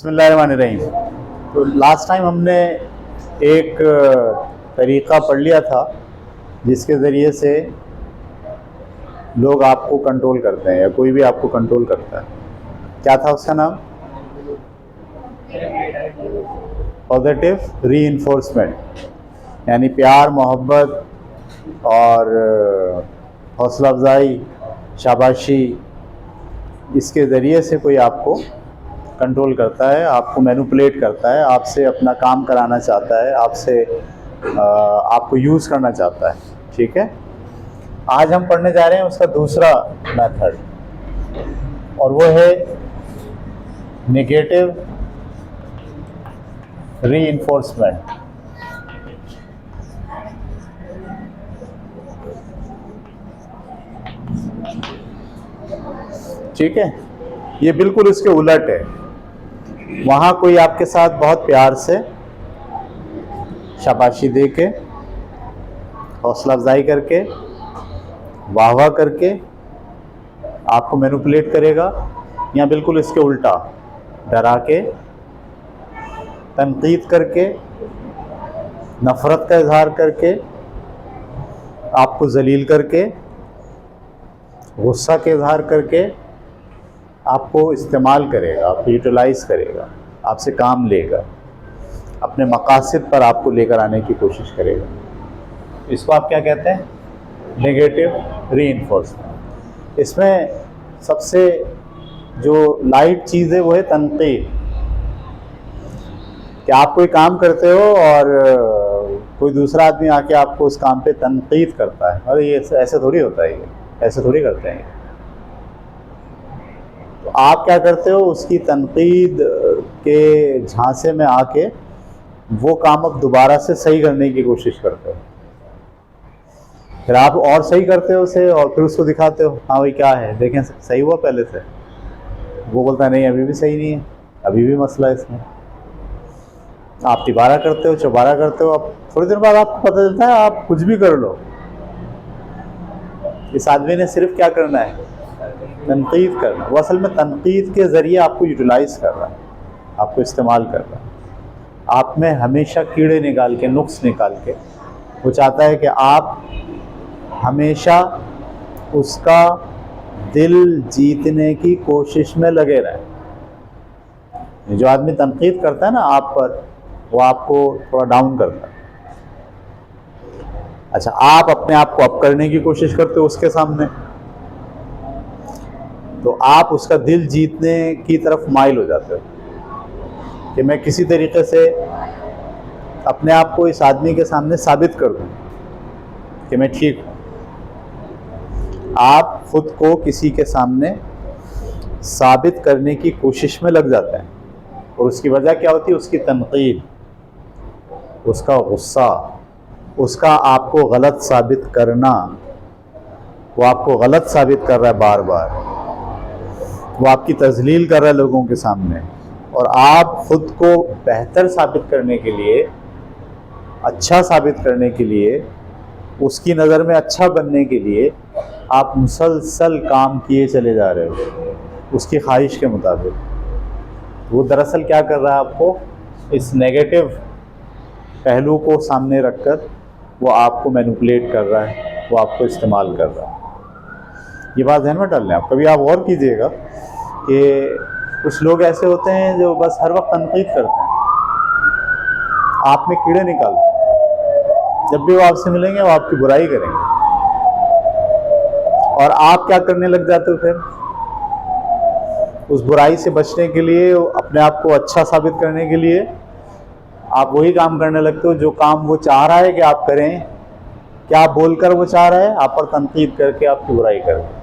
बिस्मिल्लाहिर्रहमानिर्रहीम। तो last time हमने एक तरीक़ा पढ़ लिया था जिसके ज़रिए से लोग आपको कंट्रोल करते हैं या कोई भी आपको कंट्रोल करता है। क्या था उसका नाम? पॉजिटिव रीइंफोर्समेंट, यानी प्यार, मोहब्बत और हौसला अफजाई, शाबाशी, इसके ज़रिए से कोई आपको कंट्रोल करता है, आपको मैनिपुलेट करता है, आपसे अपना काम कराना चाहता है, आपसे आपको यूज़ करना चाहता है। ठीक है, आज हम पढ़ने जा रहे हैं उसका दूसरा मेथड, और वो है नेगेटिव रीइंफोर्समेंट। ठीक है, ये बिल्कुल इसके उलट है। वहाँ कोई आपके साथ बहुत प्यार से शाबाशी दे के, हौसला अफजाई करके, वाह वाह करके आपको मैनिपुलेट करेगा, या बिल्कुल इसके उल्टा डरा के, तनकीद करके, नफ़रत का इजहार करके, आपको जलील करके, गुस्सा के इजहार करके आपको इस्तेमाल करेगा, आपको यूटिलाइज़ करेगा, आपसे काम लेगा, अपने मकासद पर आपको लेकर आने की कोशिश करेगा। इसको आप क्या कहते हैं? Negative reinforcement. इसमें सबसे जो लाइट चीज़ है वो है तनकीद, कि आप कोई काम करते हो और कोई दूसरा आदमी आके आपको उस काम पे तनकीद करता है, अरे ये ऐसे थोड़ी होता है, ये ऐसे थोड़ी करते हैं। तो आप क्या करते हो? उसकी तनकीद के झांसे में आके वो काम अब दोबारा से सही करने की कोशिश करते हो, फिर आप और सही करते हो उसे, और फिर उसको दिखाते हो, हाँ भाई क्या है, देखें सही हुआ पहले से। वो बोलता है नहीं, अभी भी सही नहीं है, अभी भी मसला है इसमें। आप तिबारा करते हो, चौबारा करते हो, अब थोड़ी देर बाद आपको पता चलता है आप कुछ भी कर लो, इस आदमी ने सिर्फ क्या करना है? तनकीद करना। वो असल में तनकीद के ज़रिए आपको यूटिलाइज़ कर रहा है, आपको इस्तेमाल कर रहा है, आप में हमेशा कीड़े निकाल के, नुक्स निकाल के। वो चाहता है कि आप हमेशा उसका दिल जीतने की कोशिश में लगे रहें। जो आदमी तनकीद करता है ना आप पर, वो आपको थोड़ा डाउन करता है। अच्छा, आप अपने आप को अप करने की कोशिश करते हो उसके सामने, तो आप उसका दिल जीतने की तरफ माइल हो जाते हो कि मैं किसी तरीके से अपने आप को इस आदमी के सामने साबित कर दूं कि मैं ठीक हूँ। आप खुद को किसी के सामने साबित करने की कोशिश में लग जाते हैं, और उसकी वजह क्या होती है? उसकी तनकीद, उसका गुस्सा, उसका आपको गलत साबित करना। वो आपको गलत साबित कर रहा है बार बार, वो आपकी तजलील कर रहा है लोगों के सामने, और आप खुद को बेहतर साबित करने के लिए, अच्छा साबित करने के लिए, उसकी नज़र में अच्छा बनने के लिए आप मुसलसल काम किए चले जा रहे हो उसकी ख्वाहिश के मुताबिक। वो दरअसल क्या कर रहा है? आपको इस नेगेटिव पहलू को सामने रखकर वो आपको मैनिपुलेट कर रहा है, वो आपको इस्तेमाल कर रहा है। ये बात ध्यान में डाल लें आप। कभी आप गौर कीजिएगा कि कुछ लोग ऐसे होते हैं जो बस हर वक्त तनकीद करते हैं, आप में कीड़े निकालते हैं। जब भी वो आपसे मिलेंगे वो आपकी बुराई करेंगे, और आप क्या करने लग जाते हो? फिर उस बुराई से बचने के लिए, अपने आप को अच्छा साबित करने के लिए आप वही काम करने लगते हो जो काम वो चाह रहा है कि आप करें। क्या बोलकर वो चाह रहा है? आप पर तनकीद करके, आपकी बुराई करके।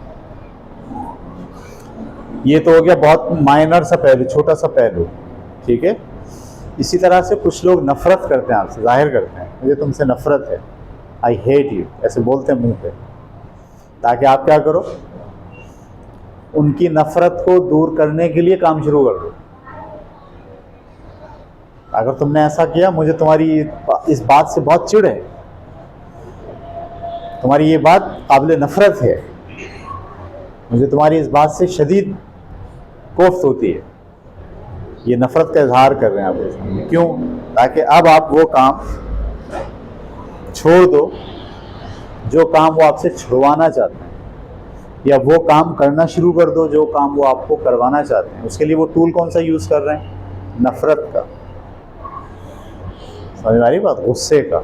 ये तो हो गया बहुत माइनर सा पहलू, छोटा सा पहलू। ठीक है, इसी तरह से कुछ लोग नफरत करते हैं आपसे, जाहिर करते हैं मुझे तुमसे नफरत है, आई हेट यू, ऐसे बोलते हैं मुंह पे, ताकि आप क्या करो? उनकी नफरत को दूर करने के लिए काम शुरू कर दो। अगर तुमने ऐसा किया, मुझे तुम्हारी इस बात से बहुत चिढ़ है, तुम्हारी ये बात काबिल नफरत है, मुझे तुम्हारी इस बात से शदीद कोफ्त होती है, ये नफ़रत का इजहार कर रहे हैं आपके सामने। क्यों? ताकि अब आप वो काम छोड़ दो जो काम वो आपसे छुड़वाना चाहते हैं, या वो काम करना शुरू कर दो जो काम वो आपको करवाना चाहते हैं। उसके लिए वो टूल कौन सा यूज़ कर रहे हैं? नफ़रत का। समझ में आ रही बात? गुस्से का।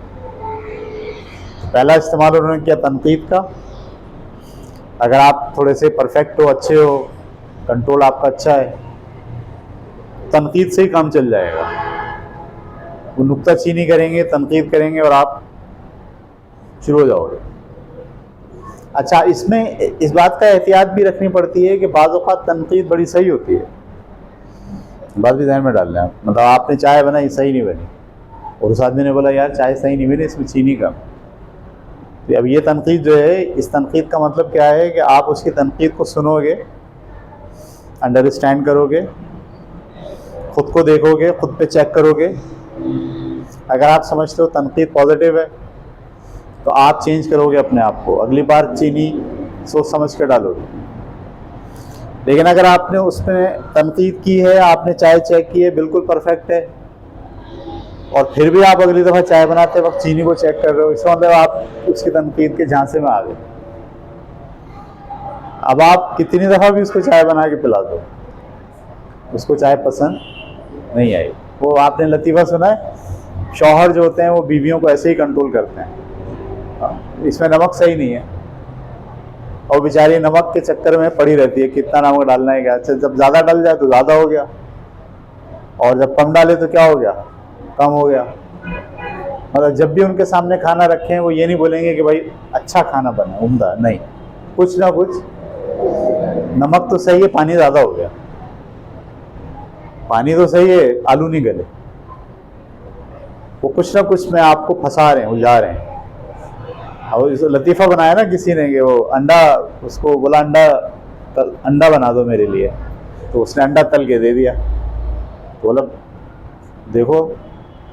पहला इस्तेमाल उन्होंने किया तनकीद का। अगर आप थोड़े से परफेक्ट हो, अच्छे हो, कंट्रोल आपका अच्छा है, तनकीद से ही काम चल जाएगा। वो नुक्ताचीनी करेंगे, तनकीद करेंगे और आप शुरू हो जाओगे। अच्छा, इसमें इस बात का एहतियात भी रखनी पड़ती है कि बाज़ औक़ात तनकीद बड़ी सही होती है। बात भी ध्यान में डाल लें आप। मतलब आपने चाय बनाई, सही नहीं बनी, और उस आदमी ने बोला यार चाय सही नहीं बनी, इसमें चीनी कम। तो अब ये तनकीद जो है, इस तनकीद का मतलब क्या है कि आप उसकी तनकीद को सुनोगे, अंडरस्टैंड करोगे, ख़ुद को देखोगे, ख़ुद पे चेक करोगे। अगर आप समझते हो तनकीद पॉजिटिव है तो आप चेंज करोगे अपने आप को, अगली बार चीनी सोच समझ कर डालोगे। लेकिन अगर आपने उसमें तनकीद की है, आपने चाय चेक की है, बिल्कुल परफेक्ट है, और फिर भी आप अगली दफ़ा चाय बनाते वक्त चीनी को चेक कर रहे हो, इसका मतलब आप उसकी तनकीद के झांसे में आ गए। अब आप कितनी दफ़ा भी उसको चाय बना के पिला दो, उसको चाय पसंद नहीं आई। वो आपने लतीफ़ा सुना है, शौहर जो होते हैं वो बीवियों को ऐसे ही कंट्रोल करते हैं, इसमें नमक सही नहीं है, और बेचारी नमक के चक्कर में पड़ी रहती है, कितना नमक डालना है क्या। अच्छा, जब ज़्यादा डल जाए तो ज़्यादा हो गया, और जब कम डाले तो क्या हो गया? कम हो गया। मतलब जब भी उनके सामने खाना रखें वो ये नहीं बोलेंगे कि भाई अच्छा खाना बना, उम्दा, नहीं, कुछ ना कुछ नमक तो सही है, पानी ज़्यादा हो गया, पानी तो सही है, आलू नहीं गले। वो कुछ ना कुछ में आपको फंसा रहे हैं, उलझा रहे हैं। और इस लतीफ़ा बनाया ना किसी ने कि वो अंडा, उसको बोला अंडा बना दो मेरे लिए, तो उसने अंडा तल के दे दिया। तो बोला देखो,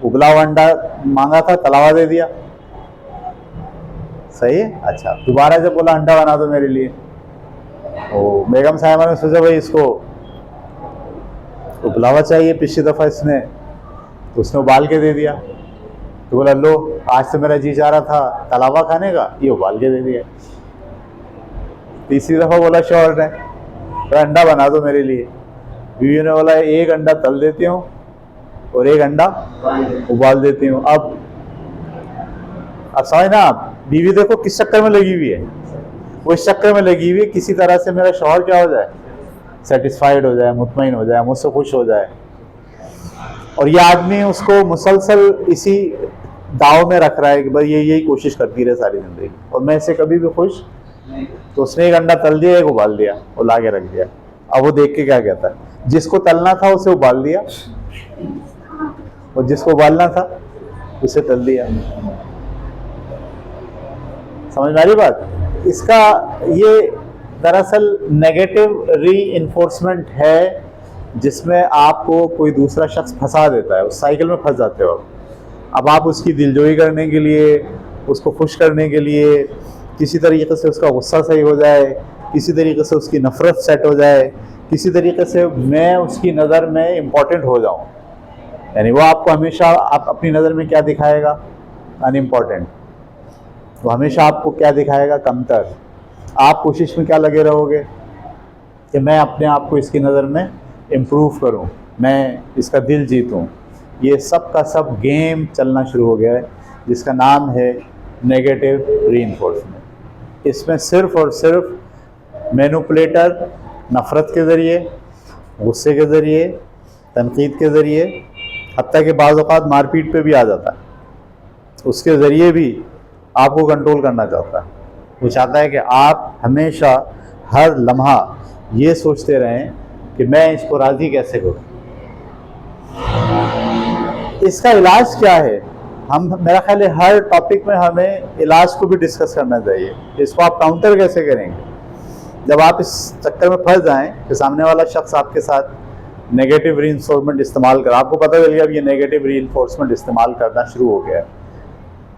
उबला हुआ अंडा मांगा था, तलावा दे दिया, सही है। अच्छा, दोबारा जब बोला अंडा बना दो मेरे लिए, तो बेगम साहिबा ने सोचा भाई इसको उबला हुआ चाहिए, पिछली दफ़ा इसने, तो उसने उबाल के दे दिया। तो बोला लो, आज तो मेरा जी चाह रहा था तलावा खाने का, ये उबाल के दे दिया। तीसरी दफ़ा बोला शौहर ने, तो अंडा बना दो मेरे लिए। बीवी ने बोला एक अंडा तल देती हूँ और एक अंडा उबाल देती हूँ। अब समझ ना आप, बीवी देखो किस चक्कर में लगी हुई है, वो इस चक्कर में लगी हुई है किसी तरह से मेरा शौहर क्या हो जाए, सेटिस्फाइड हो जाए, मुतमईन हो जाए, मुझसे खुश हो जाए। और ये आदमी उसको मुसलसल इसी दाव में रख रहा है कि भाई ये यही कोशिश करती रहे सारी ज़िंदगी, और मैं इससे कभी भी खुश। तो उसने एक अंडा तल दिया, एक उबाल दिया और ला के रख दिया। अब वो देख के क्या कहता है, जिसको तलना था उसे उबाल दिया, और जिसको उबालना था उसे तल दिया। समझ में आ रही बात? इसका ये दरअसल नेगेटिव री-इन्फोर्समेंट है, जिसमें आपको कोई दूसरा शख्स फंसा देता है, उस साइकिल में फंस जाते हो। अब आप उसकी दिलजोई करने के लिए, उसको खुश करने के लिए, किसी तरीके से उसका गुस्सा सही हो जाए, किसी तरीके से उसकी नफ़रत सेट हो जाए, किसी तरीके से मैं उसकी नज़र में इम्पॉर्टेंट हो जाऊं, यानी वो आपको हमेशा आप अपनी नज़र में क्या दिखाएगा, अनइम्पॉर्टेंट। वो हमेशा आपको क्या दिखाएगा, कमतर। आप कोशिश में क्या लगे रहोगे कि मैं अपने आप को इसकी नज़र में इम्प्रूव करूं, मैं इसका दिल जीतूं। ये सब का सब गेम चलना शुरू हो गया है, जिसका नाम है नेगेटिव रीइंफोर्समेंट। इसमें सिर्फ़ और सिर्फ मैनिपुलेटर नफ़रत के ज़रिए, गुस्से के ज़रिए, तनकीद के ज़रिए, हत्ता के बाज़ औक़ात मारपीट पे भी आ जाता है, उसके ज़रिए भी आपको कंट्रोल करना चाहता है। वो चाहता है कि आप हमेशा हर लम्हा ये सोचते रहें कि मैं इसको राज़ी कैसे करूं। इसका इलाज क्या है? मेरा ख्याल है हर टॉपिक में हमें इलाज को भी डिस्कस करना चाहिए। इसको आप काउंटर कैसे करेंगे? जब आप इस चक्कर में फंस जाएं कि सामने वाला शख्स आपके साथ नेगेटिव रीइंफोर्समेंट इस्तेमाल कर, आपको पता चल गया अब ये नेगेटिव रीइंफोर्समेंट इस्तेमाल करना शुरू हो गया है,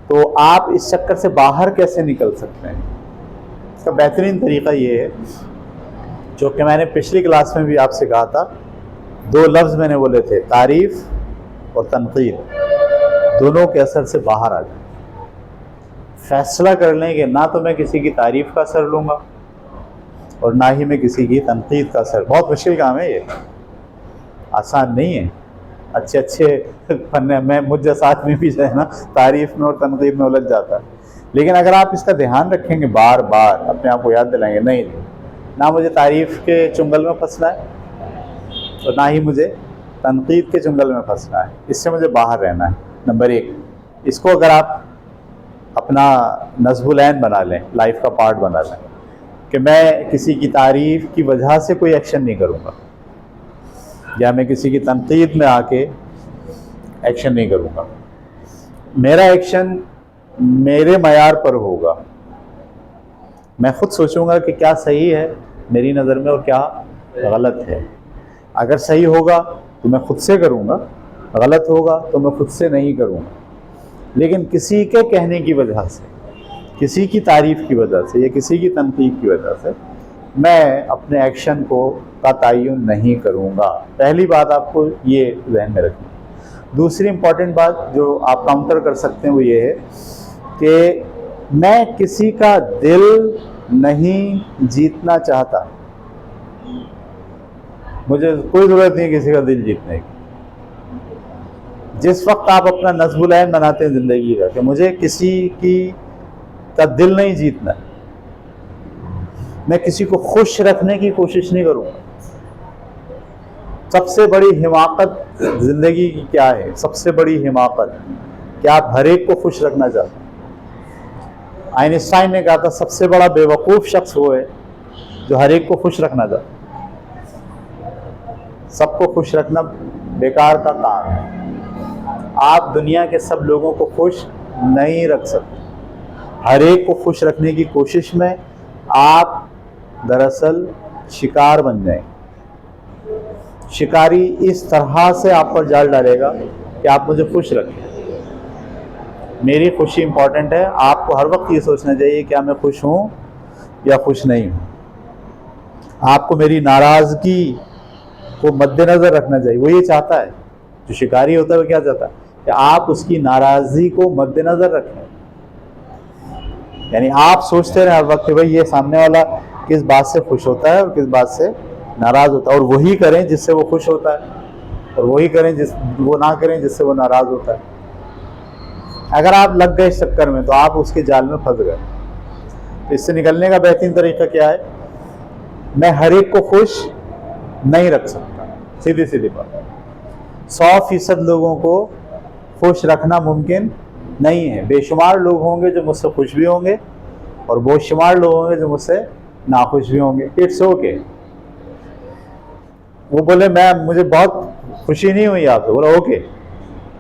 तो आप इस चक्कर से बाहर कैसे निकल सकते हैं? इसका बेहतरीन तरीका ये है, जो कि मैंने पिछली क्लास में भी आपसे कहा था, दो लफ्ज़ मैंने बोले थे, तारीफ़ और तनकीद, दोनों के असर से बाहर आ जाए। फैसला कर लें कि ना तो मैं किसी की तारीफ़ का असर लूँगा और ना ही मैं किसी की तनकीद का असर। बहुत मुश्किल काम है ये, आसान नहीं है। अच्छे अच्छे फन में मुझ जैसा आदमी भी जो है ना तारीफ़ में और तनकीद में उलझ जाता है। लेकिन अगर आप इसका ध्यान रखेंगे, बार बार अपने आप को याद दिलाएंगे, नहीं ना मुझे तारीफ़ के चुंगल में फंसना है और ना ही मुझे तनकीद के चुंगल में फंसना है, इससे मुझे बाहर रहना है। नंबर एक, इसको अगर आप अपना नस्बुल ऐन बना लें, लाइफ का पार्ट बना लें कि मैं किसी की तारीफ़ की वजह से कोई एक्शन नहीं करूँगा या मैं किसी की तनकीद में आके एक्शन नहीं करूँगा। मेरा एक्शन मेरे मयार पर होगा। मैं खुद सोचूंगा कि क्या सही है मेरी नज़र में और क्या गलत है। अगर सही होगा तो मैं खुद से करूँगा, गलत होगा तो मैं खुद से नहीं करूँगा। लेकिन किसी के कहने की वजह से, किसी की तारीफ़ की वजह से या किसी की तनकीद की वजह से मैं अपने एक्शन का तयन नहीं करूँगा। पहली बात आपको ये ज़हन में रखनी। दूसरी इम्पॉर्टेंट बात जो आप काउंटर कर सकते हैं वो ये है कि मैं किसी का दिल नहीं जीतना चाहता। मुझे कोई ज़रूरत नहीं किसी का दिल जीतने की। जिस वक्त आप अपना नस्बुल ऐन बनाते हैं ज़िंदगी का कि मुझे किसी का दिल नहीं जीतना, मैं किसी को खुश रखने की कोशिश नहीं करूँगा। सबसे बड़ी हिमाकत ज़िंदगी की क्या है? सबसे बड़ी हिमाकत कि आप हर एक को खुश रखना चाहते हैं। आइंस्टाइन ने कहा था सबसे बड़ा बेवकूफ़ शख्स वो है जो हर एक को खुश रखना चाहता है। सबको खुश रखना बेकार का काम है। आप दुनिया के सब लोगों को खुश नहीं रख सकते। हर एक को खुश रखने की कोशिश में आप दरअसल शिकार बन जाएंगे। शिकारी इस तरह से आप पर जाल डालेगा कि आप मुझे खुश रखें, मेरी खुशी इंपॉर्टेंट है। आपको हर वक्त ये सोचना चाहिए क्या मैं खुश हूँ या खुश नहीं हूँ। आपको मेरी नाराज़गी को मद्देनज़र रखना चाहिए। वो ये चाहता है, जो शिकारी होता है वो क्या चाहता है कि आप उसकी नाराज़गी को मद्देनज़र रखें। यानी आप सोचते रहे हर वक्त कि भाई ये सामने वाला किस बात से खुश होता है और किस बात से नाराज़ होता है, और वही करें जिससे वो खुश होता है और वही करें वो ना करें जिससे वो नाराज़ होता है। अगर आप लग गए इस चक्कर में तो आप उसके जाल में फंस गए। तो इससे निकलने का बेहतरीन तरीका क्या है? मैं हर एक को खुश नहीं रख सकता। सीधी सीधी बात, 100% लोगों को खुश रखना मुमकिन नहीं है। बेशुमार लोग होंगे जो मुझसे खुश भी होंगे और बेशुमार लोग होंगे जो मुझसे नाखुश भी होंगे। It's okay. वो बोले मुझे बहुत खुशी नहीं हुई आपसे, बोला ओके,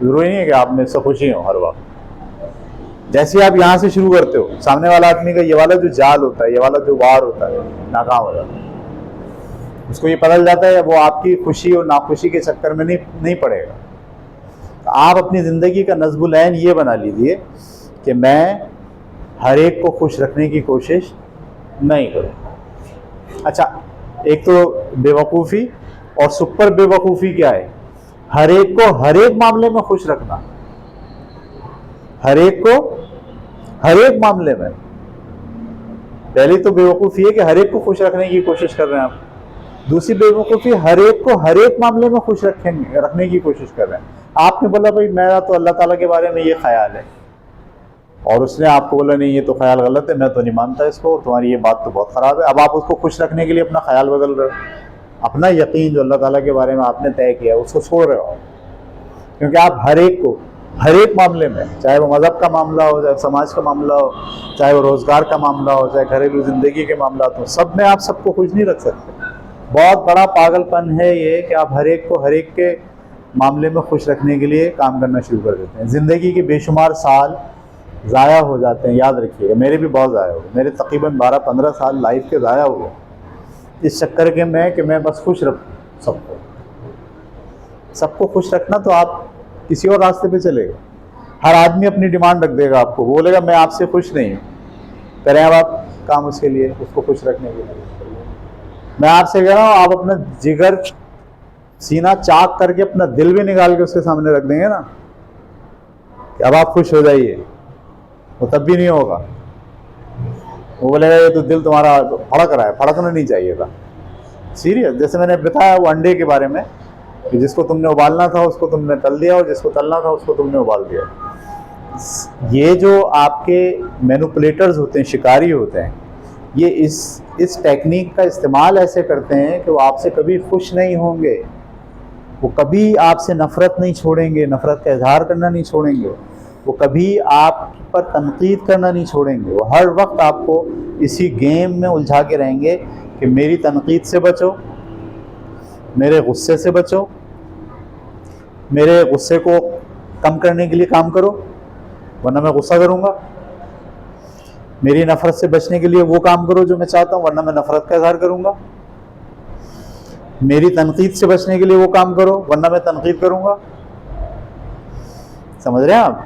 जरूरी नहीं है कि आप मेरे से खुशी हो हर वक्त। जैसे आप यहाँ से शुरू करते हो, सामने वाला आदमी का ये वाला जो जाल होता है, ये वाला जो वार होता है, नाकाम हो जाता है। उसको ये पता चल जाता है वो आपकी खुशी और नाखुशी के चक्कर में नहीं पड़ेगा। तो आप अपनी ज़िंदगी का नस्बुल ऐन ये बना लीजिए कि मैं हर एक को खुश रखने की कोशिश नहीं करूँ। अच्छा, एक तो बेवकूफ़ी और सुपर बेवकूफ़ी क्या है? हर एक को हर एक मामले में खुश रखना। हर एक को हर एक मामले में। पहली तो बेवकूफ़ी है कि हर एक को खुश रखने की कोशिश कर रहे हैं आप। दूसरी बेवकूफ़ी, हर एक को हर एक मामले में खुश रखने की कोशिश कर रहे हैं। आपने बोला भाई मेरा तो अल्लाह ताला के बारे में ये ख्याल है, और उसने आपको बोला नहीं ये तो ख्याल गलत है, मैं तो नहीं मानता इसको, और तुम्हारी ये बात तो बहुत ख़राब है। अब आप उसको खुश रखने के लिए अपना ख्याल बदल रहे हो। अपना यकीन जो अल्लाह ताला के बारे में आपने तय किया उसको छोड़ रहे हो, क्योंकि आप हर एक को हर एक मामले में, चाहे वो मज़हब का मामला हो, चाहे समाज का मामला हो, चाहे वो रोज़गार का मामला हो, चाहे घरेलू ज़िंदगी के मामला हो, सब में आप सबको खुश नहीं रख सकते। बहुत बड़ा पागलपन है ये कि आप हर एक को हर एक के मामले में खुश रखने के लिए काम करना शुरू कर देते हैं। ज़िंदगी के बेशुमार साल ज़ाया हो जाते हैं। याद रखिएगा, मेरे भी बहुत ज़ाया हो गए। मेरे तकरीबन 12-15 साल लाइफ के ज़ाया हो गए इस चक्कर के में कि मैं बस खुश रखूँ सबको खुश रखना। तो आप किसी और रास्ते पे चलेगा। हर आदमी अपनी डिमांड रख देगा, आपको बोलेगा मैं आपसे खुश नहीं हूँ। करें अब आप काम उसके लिए, उसको खुश रखने के लिए। मैं आपसे कह रहा हूँ आप अपना जिगर सीना चाक करके अपना दिल भी निकाल के उसके सामने रख देंगे ना कि अब आप खुश हो जाइए, वो तब भी नहीं होगा। वो बोलेगा ये तो दिल तुम्हारा फड़क रहा है, फड़कना नहीं चाहिए था। सीरियस, जैसे मैंने बताया वो अंडे के बारे में कि जिसको तुमने उबालना था उसको तुमने तल दिया और जिसको तलना था उसको तुमने उबाल दिया। ये जो आपके मैनिपुलेटर्स होते हैं, शिकारी होते हैं, ये इस टेक्निक का इस्तेमाल ऐसे करते हैं कि वो आपसे कभी खुश नहीं होंगे, वो कभी आपसे नफ़रत नहीं छोड़ेंगे, नफ़रत का इजहार करना नहीं छोड़ेंगे, वो कभी आप पर तनकीद करना नहीं छोड़ेंगे। वो हर वक्त आपको इसी गेम में उलझा के रहेंगे कि मेरी तनकीद से बचो, मेरे गुस्से से बचो, मेरे गुस्से को कम करने के लिए काम करो वरना मैं गुस्सा करूँगा, मेरी नफ़रत से बचने के लिए वो काम करो जो मैं चाहता हूँ वरना मैं नफ़रत का इजहार करूँगा, मेरी तनकीद से बचने के लिए वो काम करो वरना मैं तनकीद करूँगा। समझ रहे हैं आप?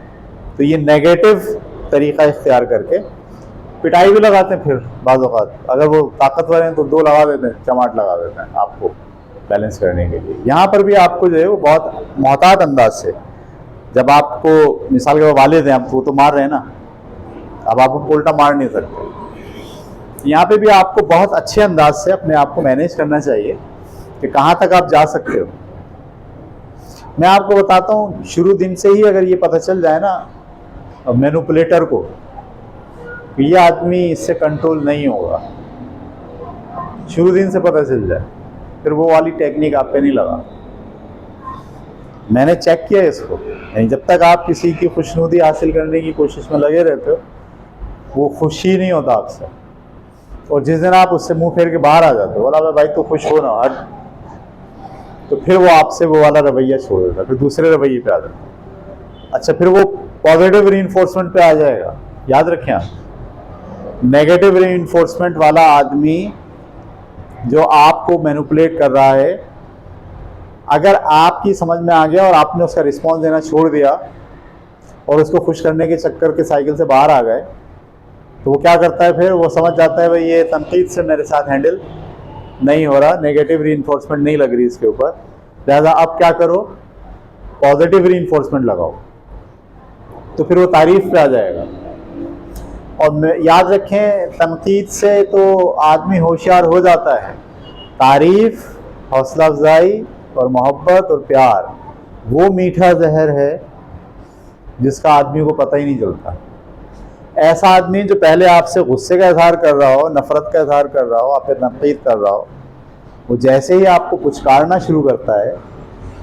तो ये नेगेटिव तरीक़ा इख्तियार करके पिटाई भी लगाते हैं। फिर बाज़ औक़ात अगर वो ताकतवर हैं तो 2 लगा देते हैं, चमाट लगा देते हैं आपको बैलेंस करने के लिए। यहाँ पर भी आपको जो है वो बहुत मोहतात अंदाज से, जब आपको मिसाल के वालिद हैं, आपको तो मार रहे हैं ना, अब आपको उल्टा मार नहीं सकते। यहाँ पे भी आपको बहुत अच्छे अंदाज से अपने आप को मैनेज करना चाहिए कि कहाँ तक आप जा सकते हो। मैं आपको बताता हूँ, शुरू दिन से ही अगर ये पता चल जाए ना मैनिपुलेटर को कि ये आदमी इससे कंट्रोल नहीं होगा, शुरू दिन से पता चल जाए, फिर वो वाली टेक्निक आप पे नहीं लगा। मैंने चेक किया इसको, यानी जब तक आप किसी की खुशनुदी हासिल करने की कोशिश में लगे रहते हो वो खुश ही नहीं होता आपसे, और जिस दिन आप उससे मुंह फेर के बाहर आ जाते हो, बोला भाई तो खुश हो ना हट, तो फिर वो आपसे वो वाला रवैया छोड़ देता, फिर दूसरे रवैये पे आ जाता। अच्छा, फिर वो पॉजिटिव रीइंफोर्समेंट पे आ जाएगा। याद रखें आप, नेगेटिव रीइंफोर्समेंट वाला आदमी जो आपको मैनिपुलेट कर रहा है, अगर आपकी समझ में आ गया और आपने उसका रिस्पॉन्स देना छोड़ दिया और उसको खुश करने के चक्कर के साइकिल से बाहर आ गए, तो वो क्या करता है, फिर वो समझ जाता है भाई ये तनकीद से मेरे साथ हैंडल नहीं हो रहा, नेगेटिव रीइंफोर्समेंट नहीं लग रही इसके ऊपर, लिहाजा अब क्या करो, पॉजिटिव रीइंफोर्समेंट लगाओ, तो फिर वो तारीफ पे आ जाएगा। और याद रखें, तनकीद से तो आदमी होशियार हो जाता है, तारीफ, हौसला अफजाई और मोहब्बत और प्यार वो मीठा जहर है जिसका आदमी को पता ही नहीं चलता। ऐसा आदमी जो पहले आपसे गुस्से का इजहार कर रहा हो, नफ़रत का इजहार कर रहा हो, आप पे तनकीद कर रहा हो, वो जैसे ही आपको पुचकारना शुरू करता है,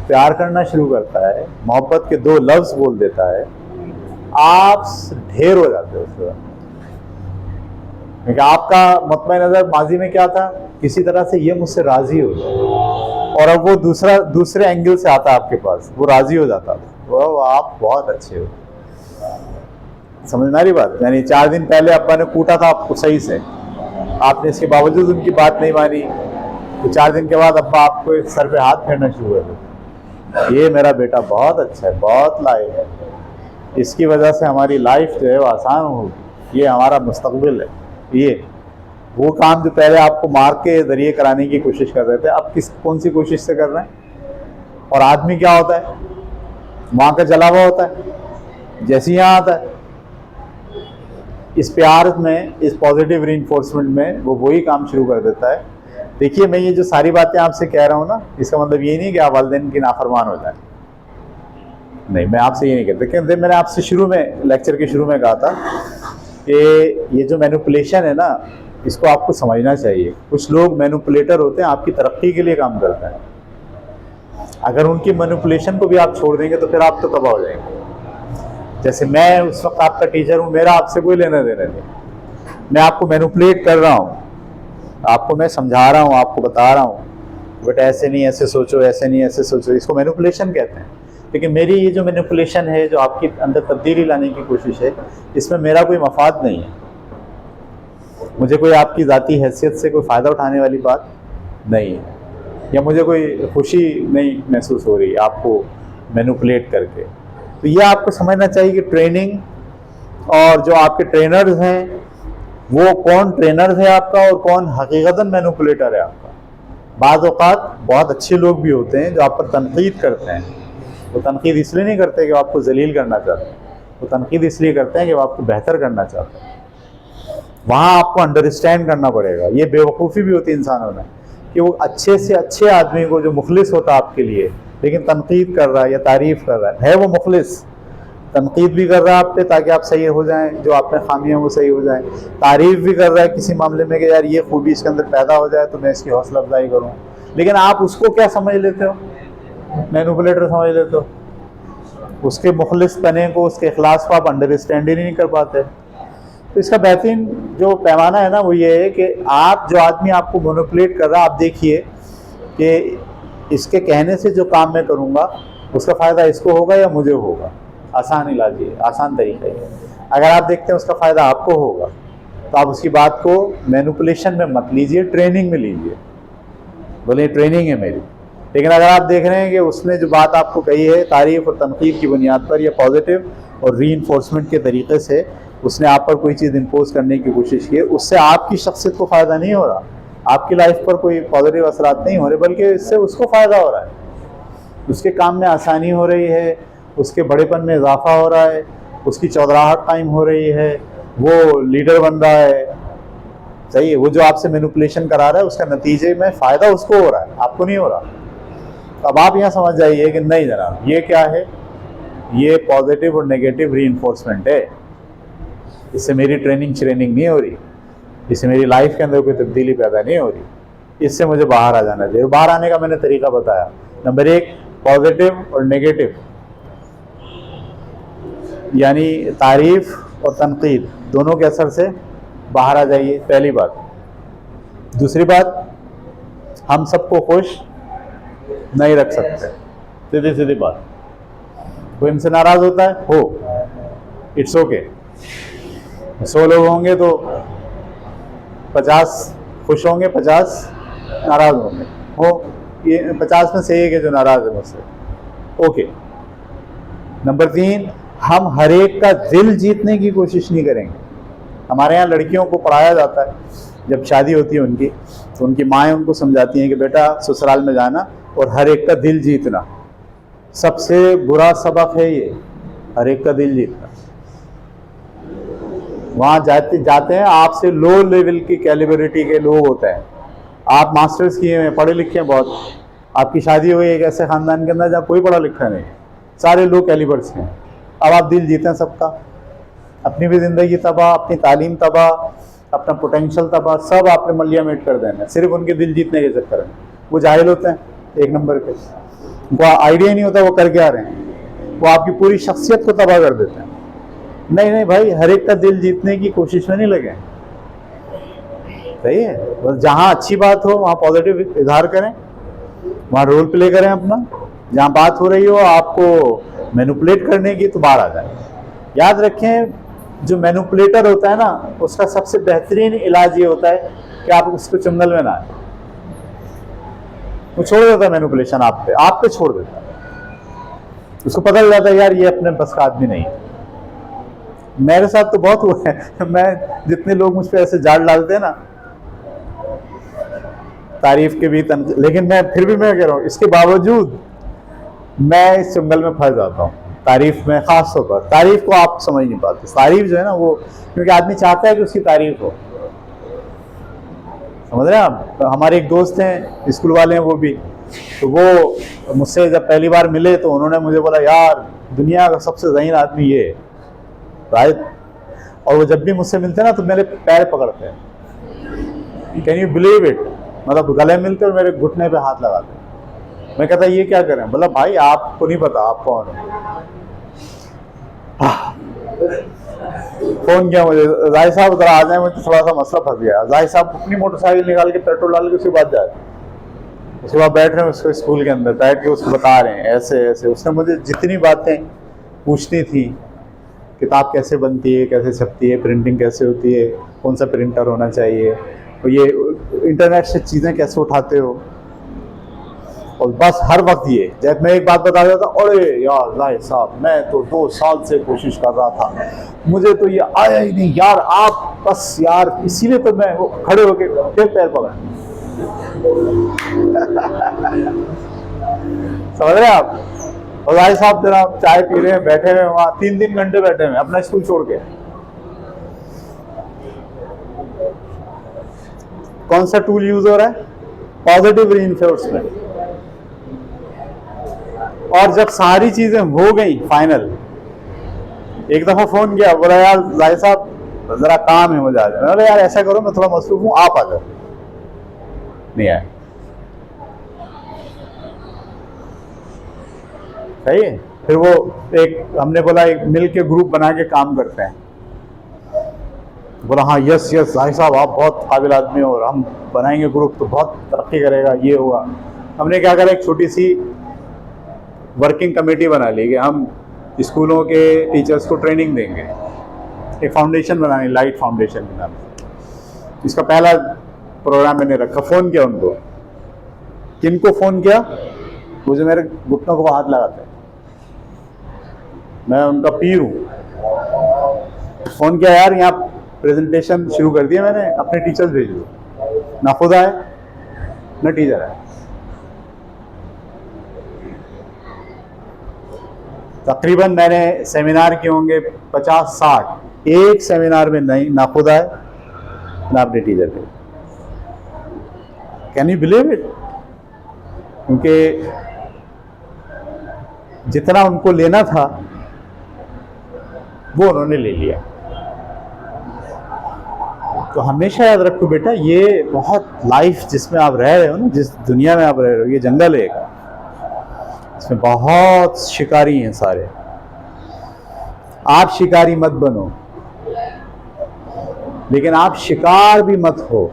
प्यार करना शुरू करता है, मोहब्बत के 2 लफ्ज़ बोल देता है, आप ढेर हो जाते हो उसके बाद। क्योंकि आपका मतमे नज़र माजी में क्या था, किसी तरह से ये मुझसे राज़ी हो जाए, और अब वो दूसरे एंगल से आता है आपके पास, वो राज़ी हो जाता है, वो आप बहुत अच्छे हो। समझ में आ रही बात? यानी 4 दिन पहले अब्बा ने कूटा था आपको सही से, आपने इसके बावजूद उनकी बात नहीं मानी, तो 4 दिन के बाद अब्बा आपको सर पे हाथ फेरना शुरू कर देते, ये मेरा बेटा बहुत अच्छा है, बहुत लायक है, इसकी वजह से हमारी लाइफ जो है वो आसान होगी, ये हमारा मुस्तकबिल है। ये वो काम जो पहले आपको मार के जरिए कराने की कोशिश कर रहे थे, अब कौन सी कोशिश से कर रहे हैं। और आदमी क्या होता है, वहाँ का जला हुआ होता है, जैसे यहाँ आता है इस प्यार में, इस पॉजिटिव रीइंफोर्समेंट में, वो वही काम शुरू कर देता है। देखिए, मैं ये जो सारी बातें आपसे कह रहा हूँ ना, इसका मतलब ये नहीं कि आप वालिदैन की नाफरमान हो जाए, नहीं, मैं आपसे ये नहीं कहता। क्योंकि मैंने आपसे शुरू में, लेक्चर के शुरू में कहा था कि ये जो मैनिपुलेशन है ना, इसको आपको समझना चाहिए। कुछ लोग मैनिपुलेटर होते हैं, आपकी तरक्की के लिए काम करते हैं, अगर उनकी मैनिपुलेशन को भी आप छोड़ देंगे तो फिर आप तो तबाह हो जाएंगे। जैसे मैं उस वक्त आपका टीचर हूँ, मेरा आपसे कोई लेना देना नहीं, मैं आपको मैनिपुलेट कर रहा हूँ, आपको मैं समझा रहा हूँ, आपको बता रहा हूँ बट ऐसे नहीं, ऐसे सोचो, ऐसे नहीं, ऐसे सोचो, इसको मैनिपुलेशन कहते हैं। लेकिन मेरी ये जो मैनिपुलेशन है, जो आपके अंदर तब्दीली लाने की कोशिश है, इसमें मेरा कोई मफाद नहीं है, मुझे कोई आपकी ज़ाती हैसियत से कोई फ़ायदा उठाने वाली बात नहीं है, या मुझे कोई खुशी नहीं महसूस हो रही आपको मैनिपुलेट करके। तो ये आपको समझना चाहिए कि ट्रेनिंग और जो आपके ट्रेनर्स हैं, वो कौन ट्रेनर्स है आपका और कौन हकीकतन मैनिपुलेटर है आपका। बाज़ औक़ात बहुत अच्छे लोग भी होते हैं जो आप पर तनक़ीद करते हैं। वो तनक़ीद इसलिए नहीं करते कि वो आपको ज़लील करना चाहते हैं, वो तनक़ीद इसलिए करते हैं कि वो आपको बेहतर करना चाहते हैं। वहाँ आपको अंडरस्टैंड करना पड़ेगा। ये बेवकूफ़ी भी होती है इंसानों में कि वो अच्छे से अच्छे आदमी को जो मुखलिस होता है आपके लिए, लेकिन तनक़ीद कर रहा है या तारीफ़ कर रहा है वो मुखलिस, तनक़ीद भी कर रहा है आप पे ताकि आप सही हो जाएं, जो आप में खामियां वो सही हो जाएं, तारीफ़ भी कर रहा है किसी मामले में कि यार ये खूबी इसके अंदर पैदा हो जाए तो मैं इसकी हौसला अफजाई करूँ, लेकिन आप उसको क्या समझ लेते हो, मैनिपुलेटर समझ लेते हो। उसके मुखलिस पने को, उसके इखलास को आप अंडरस्टैंड ही नहीं कर पाते। तो इसका बेहतरीन जो पैमाना है ना वो ये है कि आप जो आदमी आपको मैनिपुलेट कर रहा है, आप देखिए कि इसके कहने से जो काम मैं करूँगा उसका फ़ायदा इसको होगा या मुझे होगा। आसान इलाज है, आसान तरीका है। अगर आप देखते हैं उसका फ़ायदा आपको होगा तो आप उसकी बात को मैनिपुलेशन में मत लीजिए, ट्रेनिंग में लीजिए, बोले ट्रेनिंग है मेरी। लेकिन अगर आप देख रहे हैं कि उसने जो बात आपको कही है तारीफ़ और तनक़ीद की बुनियाद पर या पॉजिटिव और रीइंफोर्समेंट के तरीके से उसने आप पर कोई चीज़ इम्पोज करने की कोशिश की है, उससे आपकी शख्सियत को फ़ायदा नहीं हो रहा, आपकी लाइफ पर कोई पॉजिटिव असरात नहीं हो रहे, बल्कि इससे उसको फ़ायदा हो रहा है, उसके काम में आसानी हो रही है, उसके बड़ेपन में इजाफा हो रहा है, उसकी चौधराहट कायम हो रही है, वो लीडर बन रहा है। सही है, वो जो आपसे मैनिपुलेशन करा रहा है उसका नतीजे में फ़ायदा उसको हो रहा है, आपको नहीं हो रहा। तो अब आप यहाँ समझ जाइए कि नहीं जनाब, ये क्या है, ये पॉजिटिव और नेगेटिव रीइंफोर्समेंट है। इससे मेरी ट्रेनिंग नहीं हो रही, इससे मेरी लाइफ के अंदर कोई तब्दीली पैदा नहीं हो रही, इससे मुझे बाहर आ जाना चाहिए। बाहर आने का मैंने तरीका बताया। नंबर 1, पॉजिटिव और नेगेटिव यानी तारीफ़ और तनक़ीद दोनों के असर से बाहर आ जाइए, पहली बात। दूसरी बात, हम सबको खुश नहीं रख सकते, सीधी सीधी बात। कोई हमसे नाराज़ होता है, हो, इट्स ओके। 100 लोग होंगे तो 50 खुश होंगे, 50 नाराज़ होंगे, हो, ये 50 में से एक है जो नाराज़ है मुझसे, ओके। नंबर 3, हम हर एक का दिल जीतने की कोशिश नहीं करेंगे। हमारे यहाँ लड़कियों को पढ़ाया जाता है, जब शादी होती है उनकी तो उनकी माएँ उनको समझाती हैं कि बेटा ससुराल में जाना और हर एक का दिल जीतना। सबसे बुरा सबक है ये, हर एक का दिल जीतना। वहाँ जाते हैं आपसे लो लेवल की कैलिबरिटी के लोग होते हैं, आप मास्टर्स किए हैं, पढ़े लिखे हैं बहुत, आपकी शादी हुई एक ऐसे ख़ानदान के अंदर जहाँ कोई पढ़ा लिखा नहीं, सारे लो कैलिबर्स हैं। अब आप दिल जीते हैं सबका, अपनी भी ज़िंदगी तबाह, अपनी तालीम तबाह, अपना पोटेंशियल तबाह, सब आपने मलिया मेट कर देना है सिर्फ उनके दिल जीतने के चक्कर में। वो जाहिल होते हैं एक नंबर के, उनको आइडिया नहीं होता वो कर क्या रहे हैं, वो आपकी पूरी शख्सियत को तबाह कर देते हैं। नहीं भाई, हर एक का दिल जीतने की कोशिश में नहीं लगे, सही है। बस जहाँ अच्छी बात हो वहाँ पॉजिटिव इजहार करें, वहाँ रोल प्ले करें अपना। जहाँ बात हो रही हो आपको मैनिपुलेट करने की तो बाहर आ जाए। याद रखें, जो मैनिपुलेटर होता है ना उसका सबसे बेहतरीन इलाज ये होता है कि आप उसको चुंगल में ना आए। वो छोड़ देता है मैनिपुलेशन आप पे छोड़ देता है। उसको पता चल जाता है यार ये अपने बस का आदमी नहीं है। मेरे साथ तो बहुत हुआ है, मैं जितने लोग मुझ पर ऐसे जाड़ डालते हैं ना तारीफ के भी लेकिन मैं फिर भी मैं कह रहा हूँ, इसके बावजूद मैं इस चुंगल में फंस जाता हूँ। तारीफ में खास तौर पर, तारीफ को आप समझ नहीं पाते। तारीफ जो है ना वो, क्योंकि आदमी चाहता है कि उसकी तारीफ हो, समझ रहे हैं आप। हमारे एक दोस्त हैं स्कूल वाले हैं, वो भी, तो वो मुझसे जब पहली बार मिले तो उन्होंने मुझे बोला यार दुनिया का सबसे ज़हीन आदमी ये है, राइट। और वो जब भी मुझसे मिलते हैं ना तो मेरे पैर पकड़ते हैं, कैन यू बिलीव इट, मतलब गले मिलते और मेरे घुटने पे हाथ लगाते हैं। मैं कहता ये क्या करें, बोला भाई आपको नहीं पता आप कौन हो। फोन किया मुझे, जाहिर साहब उधर आ जाए, मुझे थोड़ा सा मसला फंस गया। जाहिर साहब अपनी मोटरसाइकिल निकाल के पेट्रोल डाल के उसके बाद जाए, उसके बाद बैठ रहे हैं उसको स्कूल के अंदर बैठ के उसको बता रहे हैं ऐसे ऐसे। उसने मुझे जितनी बातें पूछनी थी, किताब कैसे बनती है, कैसे छपती है, प्रिंटिंग कैसे होती है, कौन सा प्रिंटर होना चाहिए, और ये इंटरनेट से चीज़ें कैसे उठाते हो, और बस हर वक्त ये जब मैं एक बात बता देता, अरे यार जाहिर साहब मैं तो 2 साल से कोशिश कर रहा था, मुझे तो ये आया ही नहीं यार, आप बस यार, इसीलिए तो मैं वो खड़े होके फिर पैर पकड़ा। समझ रहे हैं आप? और भाई साहब जरा चाय पी रहे हैं, बैठे हुए वहां 3-3 घंटे बैठे हुए अपना स्कूल छोड़ के। कौन सा टूल यूज हो रहा है? Positive reinforcement. और जब सारी चीजें हो गई फाइनल, एक दफा फोन किया, बोला यार भाई साहब जरा काम है मुझे आज। मैंने यार ऐसा करो, मैं थोड़ा मसरूफ हूं, आप आ जाओ। नहीं आए। सही है। फिर वो एक हमने बोला एक मिल के ग्रुप बना के काम करते हैं। बोला हाँ यस यस भाई साहब आप बहुत काबिल आदमी हो, और हम बनाएंगे ग्रुप तो बहुत तरक्की करेगा, ये होगा। हमने क्या करा, एक छोटी सी वर्किंग कमेटी बना ली कि हम स्कूलों के टीचर्स को ट्रेनिंग देंगे। एक फाउंडेशन बनानी, लाइट फाउंडेशन के नाम से। इसका पहला प्रोग्राम मैंने रखा। फ़ोन किया उनको। किनको फ़ोन किया? मुझे मेरे घुटनों को हाथ लगाते हैं, मैं उनका पीर हूँ। फ़ोन किया, यार यहाँ प्रेजेंटेशन शुरू कर दिया मैंने, अपने टीचर्स भेज दो। ना खुद आए ना टीचर आए। तकरीबन मैंने सेमिनार किए होंगे 50-60, एक सेमिनार में नहीं ना खुद आए ना अपने टीचर के। Can you believe it? क्योंकि जितना उनको लेना था वो उन्होंने ले लिया। तो हमेशा याद रखो बेटा, ये बहुत लाइफ जिसमें आप रह रहे हो ना, जिस दुनिया में आप रह रहे हो, ये जंगल है, इसमें बहुत शिकारी हैं सारे। आप शिकारी मत बनो, लेकिन आप शिकार भी मत हो।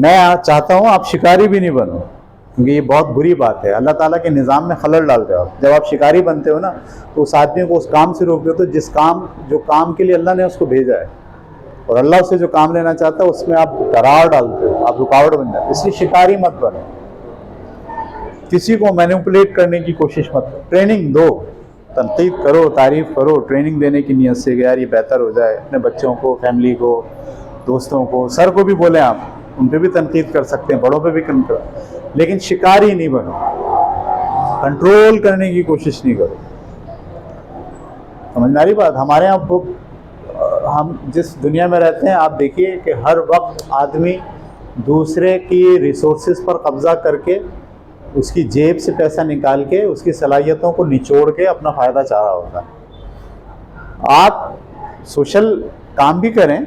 मैं चाहता हूं आप शिकारी भी नहीं बनो, क्योंकि ये बहुत बुरी बात है। अल्लाह ताला के निज़ाम में खलल डालते हो आप। जब आप शिकारी बनते हो ना, तो उस आदमी को उस काम से रोक देते हो जो काम के लिए अल्लाह ने उसको भेजा है, और अल्लाह उससे जो काम लेना चाहता है उसमें आप दरार डालते हो, आप रुकावट बन जाते हो। इसलिए शिकारी मत बनो, किसी को मैनिपुलेट करने की कोशिश मत करो। ट्रेनिंग दो, तनकीद करो, तारीफ करो, ट्रेनिंग देने की नीयत से कि यार ये बेहतर हो जाए। अपने बच्चों को, फैमिली को, दोस्तों को, सर को भी बोले आप, उन पे भी तनकीद कर सकते हैं, बड़ों पे भी करो, लेकिन शिकारी नहीं बनो, कंट्रोल करने की कोशिश नहीं करो। समझ में आ रही बात? हमारे यहाँ हम जिस दुनिया में रहते हैं, आप देखिए कि हर वक्त आदमी दूसरे की रिसोर्सेज पर कब्जा करके, उसकी जेब से पैसा निकाल के, उसकी सलाहियतों को निचोड़ के अपना फ़ायदा चाह रहा होता है। आप सोशल काम भी करें,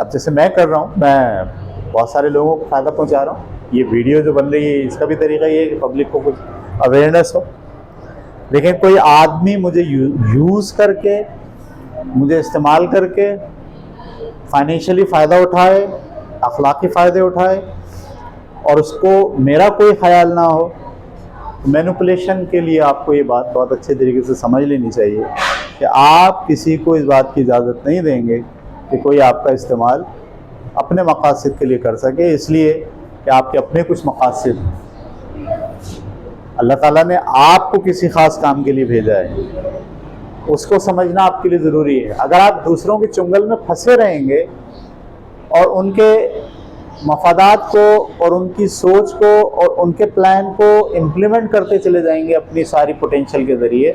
अब जैसे मैं कर रहा हूँ, मैं बहुत सारे लोगों को फ़ायदा पहुँचा रहा हूँ। ये वीडियो जो बन रही है, इसका भी तरीका ये है कि पब्लिक को कुछ अवेयरनेस हो। लेकिन कोई आदमी मुझे यूज़ करके, मुझे इस्तेमाल करके फाइनेंशियली फ़ायदा उठाए, अखलाकी फ़ायदे उठाए, और उसको मेरा कोई ख्याल ना हो, मैनिपुलेशन के लिए आपको ये बात बहुत अच्छे तरीके से समझ लेनी चाहिए कि आप किसी को इस बात की इजाज़त नहीं देंगे कि कोई आपका इस्तेमाल अपने मकासद के लिए कर सके, इसलिए कि आपके अपने कुछ मकासद हैं। अल्लाह ताला ने आपको किसी ख़ास काम के लिए भेजा है, उसको समझना आपके लिए ज़रूरी है। अगर आप दूसरों के चुंगल में फंसे रहेंगे और उनके मफादात को और उनकी सोच को और उनके प्लान को इम्प्लीमेंट करते चले जाएंगे अपनी सारी पोटेंशियल के ज़रिए,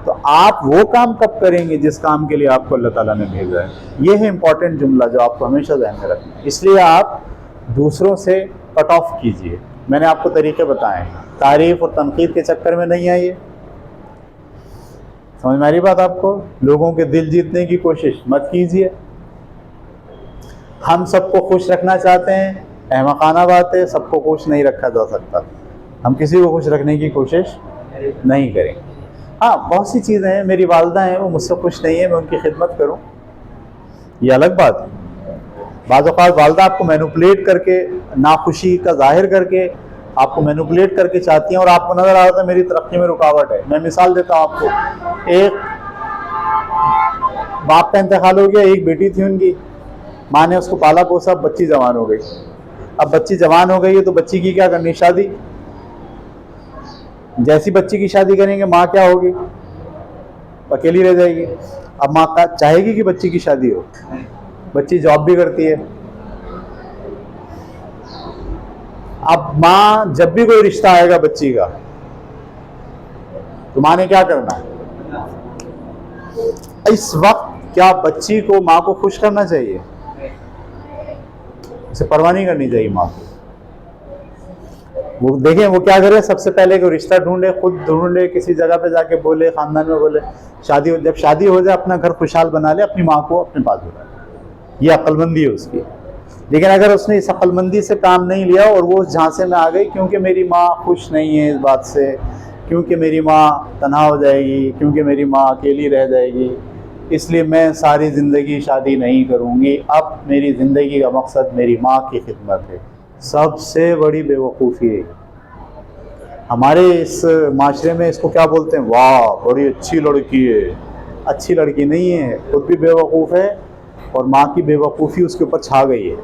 तो आप वो काम कब करेंगे जिस काम के लिए आपको अल्लाह ताला ने भेजा है। ये है इम्पॉर्टेंट जुमला जो आपको हमेशा ध्यान में रखना है। इसलिए आप दूसरों से कट ऑफ कीजिए। मैंने आपको तरीके बताए, तारीफ और तनकीद के चक्कर में नहीं आइए। समझ में आ रही बात आपको? लोगों के दिल जीतने की कोशिश मत कीजिए। हम सबको खुश रखना चाहते हैं, अहमकाना बात है, सबको खुश नहीं रखा जा सकता। हम किसी को खुश रखने की कोशिश नहीं करेंगे। हाँ, बहुत सी चीज़ें हैं, मेरी वालदा हैं, वो मुझसे खुश नहीं है, मैं उनकी खिदमत करूँ, ये अलग बात है। बाज़ औक़ात वालदा आपको मैनिपुलेट करके, नाखुशी का जाहिर करके आपको मैनिपुलेट करके चाहती हैं, और आपको नज़र आ रहा था मेरी तरक्की में रुकावट है। मैं मिसाल देता हूँ आपको। एक बाप का इंतकाल हो गया, एक बेटी थी उनकी, माँ ने उसको पाला पोसा, बच्ची जवान हो गई। अब बच्ची जवान हो गई है तो बच्ची की क्या करनी? शादी। जैसी बच्ची की शादी करेंगे माँ क्या होगी? अकेली रह जाएगी। अब माँ चाहेगी कि बच्ची की शादी हो, बच्ची जॉब भी करती है, अब माँ जब भी कोई रिश्ता आएगा बच्ची का, तो माँ ने क्या करना है? इस वक्त क्या बच्ची को माँ को खुश करना चाहिए? उसे परवाह नहीं करनी चाहिए माँ को। वो देखें वो क्या करे, सबसे पहले कोई रिश्ता ढूंढे, खुद ढूंढे, किसी जगह पे जाके बोले, खानदान में बोले, जब शादी हो जाए अपना घर खुशहाल बना ले, अपनी माँ को अपने पास बुला ले। ये अक्लमंदी है उसकी। लेकिन अगर उसने इस अक्लमंदी से काम नहीं लिया और वो उस झांसे में आ गई, क्योंकि मेरी माँ खुश नहीं है इस बात से, क्योंकि मेरी माँ तन्हा हो जाएगी, क्योंकि मेरी माँ अकेली रह जाएगी, इसलिए मैं सारी ज़िंदगी शादी नहीं करूँगी, अब मेरी ज़िंदगी का मकसद मेरी माँ की खिदमत है। सबसे बड़ी बेवकूफ़ी है। हमारे इस माशरे में इसको क्या बोलते हैं? वाह बड़ी अच्छी लड़की है। अच्छी लड़की नहीं है, खुद भी बेवकूफ़ है और माँ की बेवकूफ़ी उसके ऊपर छा गई है।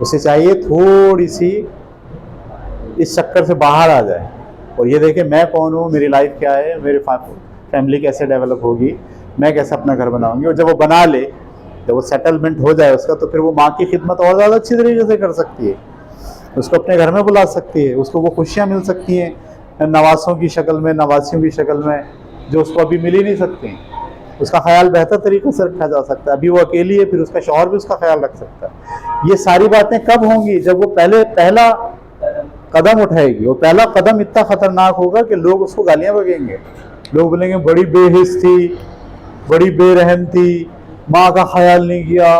उसे चाहिए थोड़ी सी इस चक्कर से बाहर आ जाए और ये देखे मैं कौन हूँ, मेरी लाइफ क्या है, मेरी फैमिली कैसे डेवलप होगी, मैं कैसे अपना घर बनाऊंगी। और जब वो बना ले, जब वो सेटलमेंट हो जाए उसका, तो फिर वो माँ की खिदमत और ज़्यादा अच्छी तरीके से कर सकती है। उसको अपने घर में बुला सकती है, उसको वो खुशियाँ मिल सकती हैं नवासों की शक्ल में, नवासियों की शक्ल में, जो उसको अभी मिल ही नहीं सकती। उसका ख्याल बेहतर तरीके से रखा जा सकता है। अभी वो अकेली है, फिर उसका शौहर भी उसका ख्याल रख सकता है। ये सारी बातें कब होंगी? जब वो पहला कदम उठाएगी। और पहला कदम इतना खतरनाक होगा कि लोग उसको गालियां बकेंगे। लोग बोलेंगे बड़ी बेहिस थी, बड़ी बेरहम थी, माँ का ख्याल नहीं किया,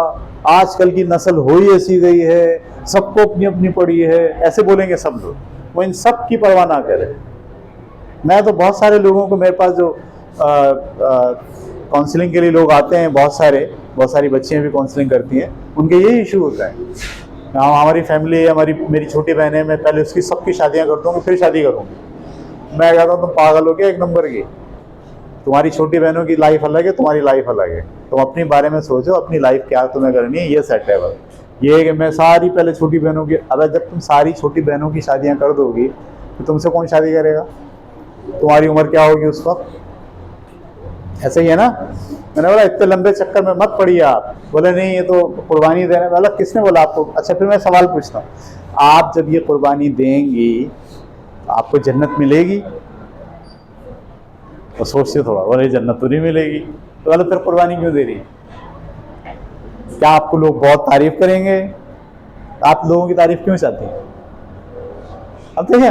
आजकल की नस्ल हो ही ऐसी गई है, सबको अपनी अपनी पड़ी है, ऐसे बोलेंगे सब लोग। वो इन सब की परवाह ना करे। मैं तो बहुत सारे लोगों को, मेरे पास जो काउंसलिंग के लिए लोग आते हैं, बहुत सारी बच्चियां भी काउंसलिंग करती हैं, उनके यही इशू होता है। हमारी फैमिली है, मेरी छोटी बहन है, मैं पहले उसकी सबकी शादियां कर दूंगी फिर शादी करूंगी। मैं कहता हूँ तुम पागल हो गया एक नंबर की। तुम्हारी छोटी बहनों की लाइफ अलग है, तुम्हारी लाइफ अलग है। तुम अपने बारे में सोचो, अपनी लाइफ क्या तुम्हें करनी है, ये सेट है। बस ये है कि मैं सारी पहले छोटी बहनों की, अगर जब तुम सारी छोटी बहनों की शादियां कर दोगी तो तुमसे कौन शादी करेगा? तुम्हारी उम्र क्या होगी उस वक्त? ऐसे ही है ना। मैंने बोला इतने लंबे चक्कर में मत पड़िए आप। बोले नहीं ये तो कुर्बानी देने वाला, किसने बोला आपको? अच्छा फिर मैं सवाल पूछता हूँ, आप जब ये कुर्बानी देंगी आपको जन्नत मिलेगी? और सोचते थोड़ा, बोले जन्नत तो नहीं मिलेगी, तो बोले फिर कुर्बानी क्यों दे रही? क्या आपको लोग बहुत तारीफ करेंगे? आप लोगों की तारीफ क्यों चाहते हैं? अब देखिए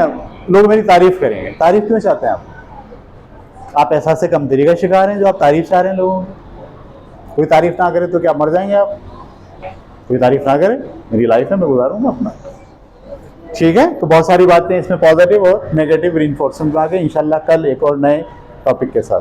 लोग मेरी तारीफ करेंगे, तारीफ क्यों चाहते हैं आप एहसास से कमतरी का शिकार हैं जो आप तारीफ चाह रहे हैं लोगों की? कोई तारीफ ना करे तो क्या मर जाएंगे आप? कोई तारीफ ना करे, मेरी लाइफ है, मैं गुजारूंगा अपना। ठीक है, तो बहुत सारी बातें इसमें पॉजिटिव और नेगेटिव रिइंफोर्समेंट आ गए। इंशाल्लाह कल एक और नए टॉपिक के साथ।